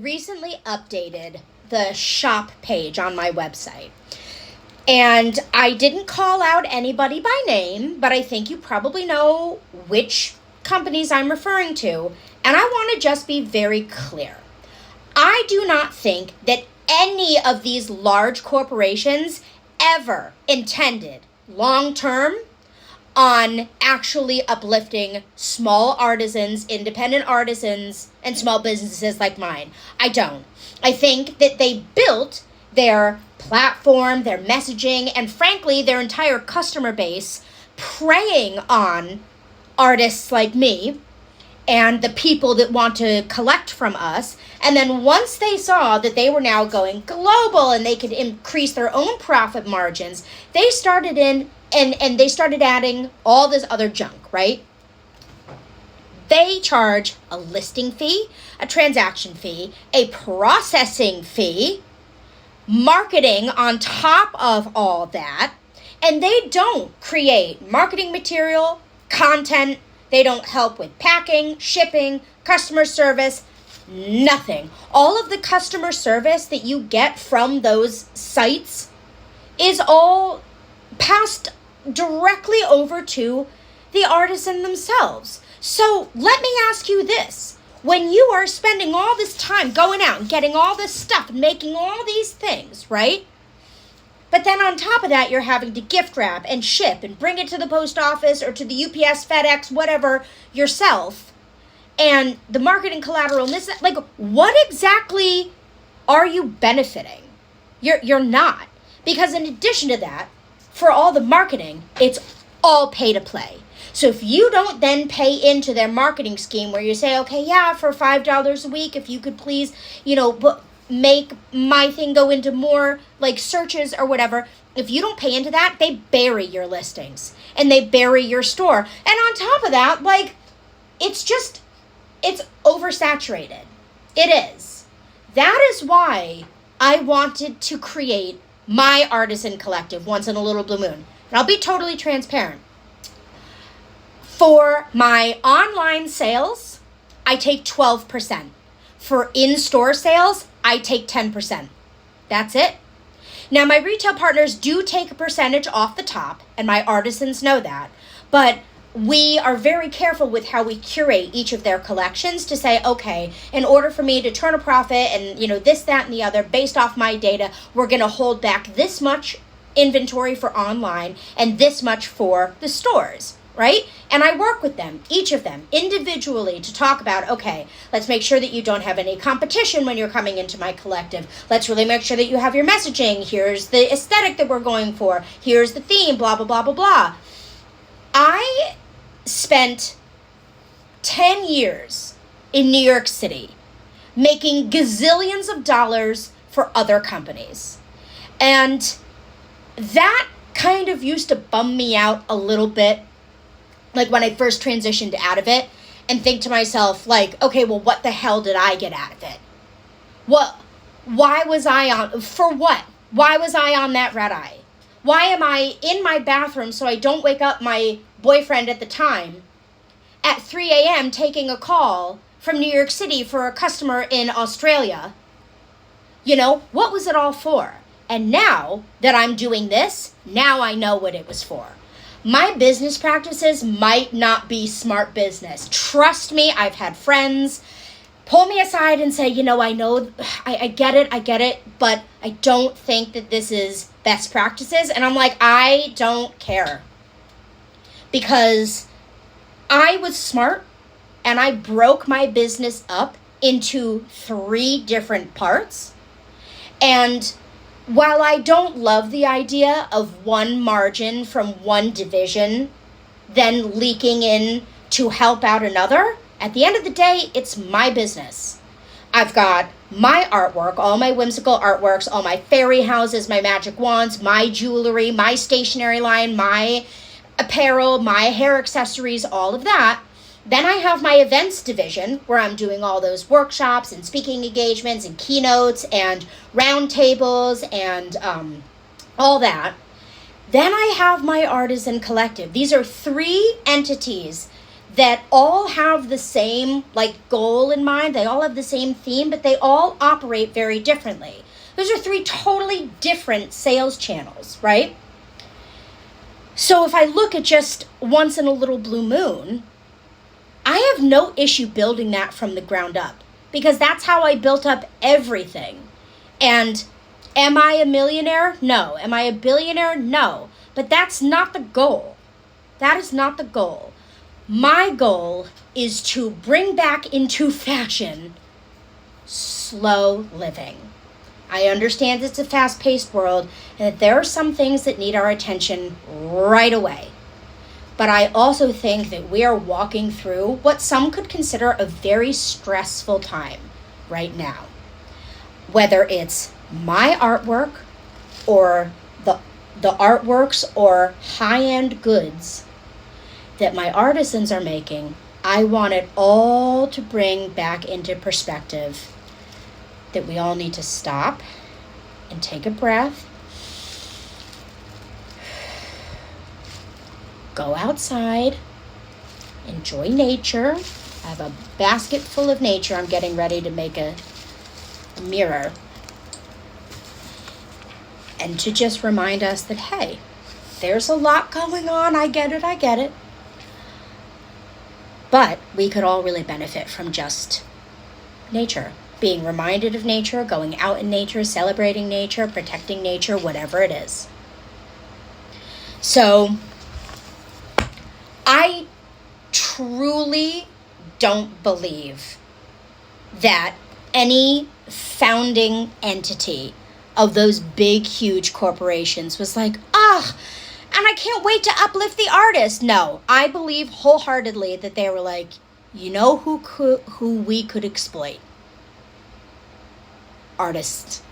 Recently updated the shop page on my website. And I didn't call out anybody by name, but I think you probably know which companies I'm referring to. And I want to just be very clear. I do not think that any of these large corporations ever intended long term on actually uplifting small artisans, independent artisans, and small businesses like mine. I don't. I think that they built their platform, their messaging, and frankly, their entire customer base preying on artists like me and the people that want to collect from us. And then once they saw that they were now going global and they could increase their own profit margins, they started and they started adding all this other junk, right? They charge a listing fee, a transaction fee, a processing fee, marketing on top of all that, and they don't create marketing material, content. They don't help with packing, shipping, customer service, nothing. All of the customer service that you get from those sites is all passed directly over to the artisan themselves. So let me ask you this. When you are spending all this time going out and getting all this stuff and making all these things, right? But then on top of that, you're having to gift wrap and ship and bring it to the post office or to the UPS, FedEx, whatever, yourself. And the marketing collateral and this, like, what exactly are you benefiting? You're not. Because in addition to that, for all the marketing, it's all pay to play. So if you don't then pay into their marketing scheme where you say, okay, yeah, for $5 a week, if you could please, make my thing go into more like searches or whatever. If you don't pay into that, they bury your listings and they bury your store. And on top of that, like, it's oversaturated. It is. That is why I wanted to create my artisan collective once in a little blue moon. And I'll be totally transparent. For my online sales, I take 12%. For in-store sales, I take 10%. That's it. Now, my retail partners do take a percentage off the top, and my artisans know that. But we are very careful with how we curate each of their collections to say, okay, in order for me to turn a profit and, this, that, and the other, based off my data, we're going to hold back this much inventory for online and this much for the stores, right? And I work with them, each of them, individually to talk about, okay, let's make sure that you don't have any competition when you're coming into my collective. Let's really make sure that you have your messaging. Here's the aesthetic that we're going for. Here's the theme, blah, blah, blah, blah, blah. I spent 10 years in New York City making gazillions of dollars for other companies. And that kind of used to bum me out a little bit, like when I first transitioned out of it, and think to myself, like, okay, well, what the hell did I get out of it? Why was I on that red eye? Why am I in my bathroom so I don't wake up my boyfriend at the time at 3 a.m. taking a call from New York City for a customer in Australia? What was it all for? And now that I'm doing this, now I know what it was for. My business practices might not be smart business. Trust me, I've had friends pull me aside and say, I know, I get it, but I don't think that this is best practices. And I'm like, I don't care. Because I was smart and I broke my business up into 3 different parts. And while I don't love the idea of one margin from one division then leaking in to help out another, at the end of the day, it's my business. I've got my artwork, all my whimsical artworks, all my fairy houses, my magic wands, my jewelry, my stationery line, my apparel, my hair accessories, all of that. Then I have my events division where I'm doing all those workshops and speaking engagements and keynotes and roundtables and all that. Then I have my artisan collective. These are 3 entities that all have the same goal in mind. They all have the same theme, but they all operate very differently. Those are 3 totally different sales channels, right? So if I look at just once in a little blue moon, I have no issue building that from the ground up, because that's how I built up everything. And am I a millionaire? No. Am I a billionaire? No. But that's not the goal. That is not the goal. My goal is to bring back into fashion slow living. I understand it's a fast-paced world and that there are some things that need our attention right away. But I also think that we are walking through what some could consider a very stressful time right now. Whether it's my artwork or the artworks or high-end goods that my artisans are making, I want it all to bring back into perspective that we all need to stop and take a breath, go outside, enjoy nature. I have a basket full of nature. I'm getting ready to make a mirror. And to just remind us that, hey, there's a lot going on. I get it. But we could all really benefit from just nature. Being reminded of nature, going out in nature, celebrating nature, protecting nature, whatever it is. So I truly don't believe that any founding entity of those big, huge corporations was like, and I can't wait to uplift the artist. No, I believe wholeheartedly that they were like, you know who we could exploit? Artists.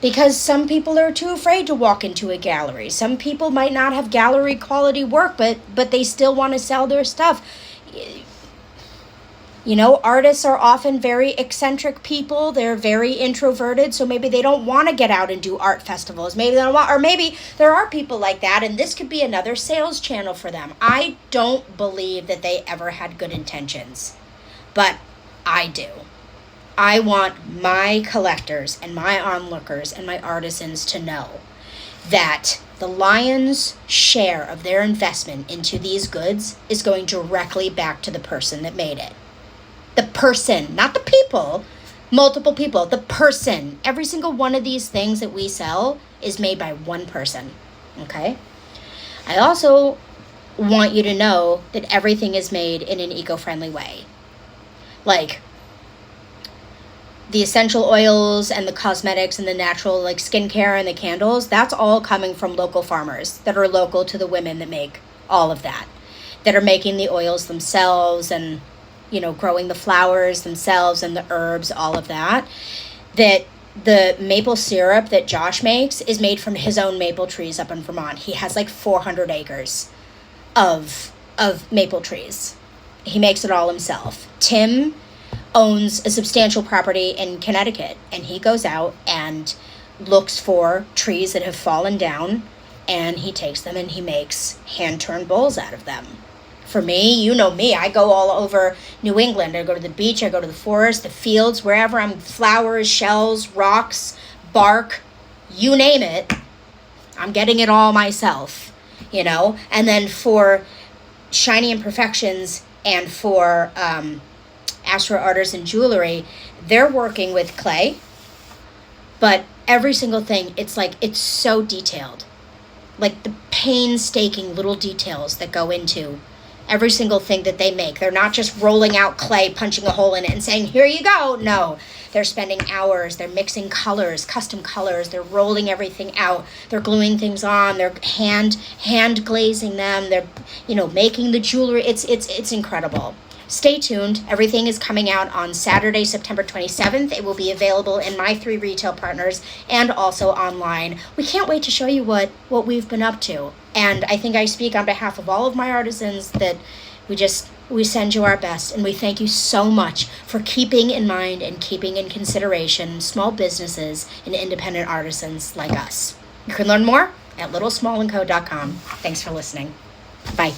Because some people are too afraid to walk into a gallery. Some people might not have gallery quality work, but they still want to sell their stuff. You know, artists are often very eccentric people. They're very introverted, so maybe they don't want to get out and do art festivals. Maybe they don't want, or maybe there are people like that, and this could be another sales channel for them. I don't believe that they ever had good intentions, but I do. I want my collectors and my onlookers and my artisans to know that the lion's share of their investment into these goods is going directly back to the person that made it. The person, not the people, multiple people, the person. Every single one of these things that we sell is made by one person, okay? I also want you to know that everything is made in an eco-friendly way. Like, the essential oils and the cosmetics and the natural skincare and the candles, that's all coming from local farmers that are local to the women that make all of that are making the oils themselves and, growing the flowers themselves and the herbs, all of that. That the maple syrup that Josh makes is made from his own maple trees up in Vermont. He has 400 acres of maple trees. He makes it all himself. Tim owns a substantial property in Connecticut, and he goes out and looks for trees that have fallen down, and he takes them and he makes hand-turned bowls out of them. For me, you know me, I go all over New England. I go to the beach, I go to the forest, the fields, wherever I'm, flowers, shells, rocks, bark, you name it, I'm getting it all myself, And then for Shiny Imperfections and for Astro Artisan Jewelry, they're working with clay, but every single thing, it's so detailed. The painstaking little details that go into every single thing that they make. They're not just rolling out clay, punching a hole in it and saying, here you go. No, they're spending hours. They're mixing colors, custom colors. They're rolling everything out. They're gluing things on. They're hand glazing them. They're, making the jewelry. It's incredible. Stay tuned. Everything is coming out on Saturday, September 27th. It will be available in my 3 retail partners and also online. We can't wait to show you what we've been up to. And I think I speak on behalf of all of my artisans that we send you our best, and we thank you so much for keeping in mind and keeping in consideration small businesses and independent artisans like us. You can learn more at littlesmallandco.com. Thanks for listening. Bye.